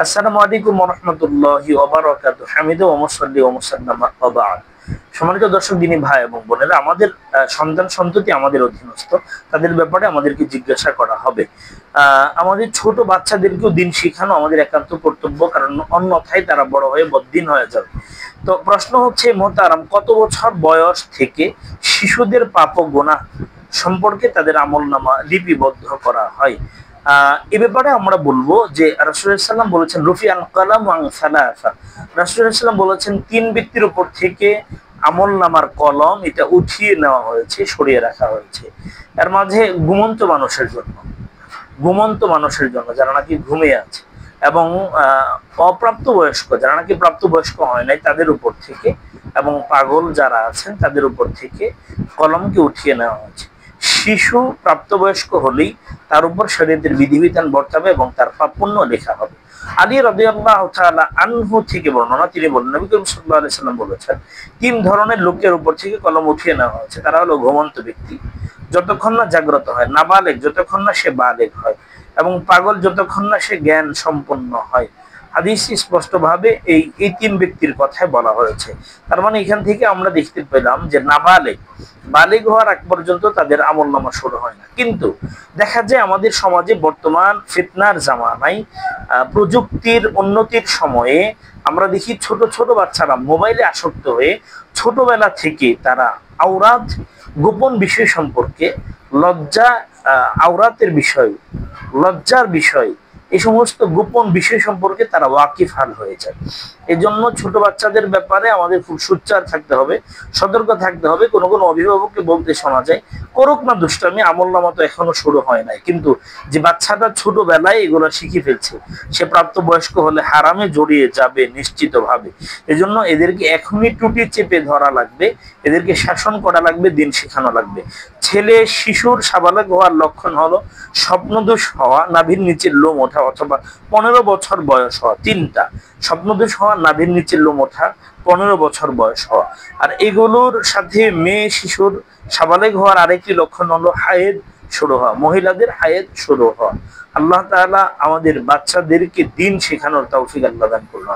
আসসালামু আলাইকুম ওয়া রাহমাতুল্লাহি ওয়া বারাকাতুহু। হামিদু ওয়া মুসাল্লি ওয়া মুসাল্লামা ওয়া বা'দ। সম্মানিত দর্শক, দিনী ভাই এবং বোনেরা, আমাদের সন্তান সন্ততি আমাদের অধীনস্থ, তাদের ব্যাপারে আমাদেরকে জিজ্ঞাসা করা হবে। আমাদের ছোট বাচ্চাদেরকেও দিন শিখানো আমাদের একান্ত কর্তব্য, কারণ অন্যথায় তারা বড় হয়ে বদ্দিন হয়ে যাবে। তো প্রশ্ন হচ্ছে, মোহতারাম, কত বছর বয়স থেকে শিশুদের পাপ ও গুনাহ সম্পর্কে তাদের আমলনামা লিপিবদ্ধ করা হয়? এ ব্যাপারে আমরা বলবো যে রাসূলুল্লাহ সাল্লাম বলেছেন, রফি আল কালাম ওয়াং সালাসা। রাসূলুল্লাহ সাল্লাম বলেছেন, তিন ব্যক্তির উপর থেকে আমল নামার কলম এটা উঠিয়ে নেওয়া হয়েছে, সরিয়ে রাখা হয়েছে। এর মাঝে ঘুমন্ত মানুষের জন্য যারা নাকি ঘুমিয়ে আছে, এবং অপ্রাপ্ত বয়স্ক যারা নাকি প্রাপ্তবয়স্ক হয় নাই তাদের উপর থেকে, এবং পাগল যারা আছেন তাদের উপর থেকে কলমকে উঠিয়ে নেওয়া হয়েছে। শিশু প্রাপ্তবয়স্ক হলেই তার উপর শরীয়তের বিধিবিধান বর্তাবে এবং তার পাপ পুণ্য লেখা হবে। আলী রাদিয়াল্লাহু তাআলা আনহু থেকে বর্ণনা, তিনি বলেন, নবী করিম সাল্লাল্লাহু আলাইহি সাল্লাম বলেছেন, তিন ধরনের লোকের উপর থেকে কলম উঠিয়ে নেওয়া হয়েছে। তারা হলো ঘুমন্ত ব্যক্তি, যতক্ষণ না জাগ্রত হয়; নাবালেগ, যতক্ষণ না সে বালেগ হয়; এবং পাগল, যতক্ষণ না সে জ্ঞান সম্পন্ন হয়। হাদিস স্পষ্টভাবে এই তিন ব্যক্তির কথাই বলা হয়েছে। তার মানে এখান থেকে আমরা দেখতে পেলাম যে বালেগ হওয়ার আগ পর্যন্ত তাদের আমলনামা শুরু হয় না। কিন্তু দেখা যায় আমাদের সমাজে বর্তমান ফিতনার জামানায়, প্রযুক্তির উন্নতির সময়ে আমরা দেখি ছোট ছোট বাচ্চারা মোবাইলে আসক্ত হয়ে ছোটবেলা থেকে তারা আওরাত, গোপন বিষয় সম্পর্কে, লজ্জা, আওরাতের বিষয়, লজ্জার বিষয়, এই সমস্ত গোপন বিষয় সম্পর্কে তারা ওয়াকিফাল হয়ে যায়। এই জন্য ছোট বাচ্চাদের ব্যাপারে আমাদের খুব সোচ্চার থাকতে হবে, সতর্ক থাকতে হবে। কোনো কোনো অভিভাবককে বলতে শোনা যায়, করুক না দুষ্টামি, আমলনামা তো এখনো শুরু হয় নাই। কিন্তু যে বাচ্চাটা ছোটবেলায় এগুলো শিখে ফেলছে, সে প্রাপ্তবয়স্ক হলে হারামে জড়িয়ে যাবে নিশ্চিতভাবে। এজন্য এদেরকে এখনই টুটি চেপে ধরা লাগবে, এদেরকে শাসন করা লাগবে, দিন শেখানো লাগবে। শিশুর সাবালক হওয়ার লক্ষণ হলো স্বপ্নদোষ হওয়া, নাভির নিচের লোম ওঠা, অথবা 15 বছর বয়স হওয়া। তিনটা: স্বপ্নদোষ হওয়া, নাভির নিচের লোম ওঠা, 15 বছর বয়স হওয়া। আর এগুলোর সাথে মেয়ে শিশুর সাবালেগ হওয়ার আরেকটি লক্ষণ হলো হায়েদ শুরু হওয়া, মহিলাদের হায়েদ শুরু হওয়া। আল্লাহ তাআলা আমাদের বাচ্চাদেরকে দিন শেখানোর তৌফিক আল্লাহ দান করুন।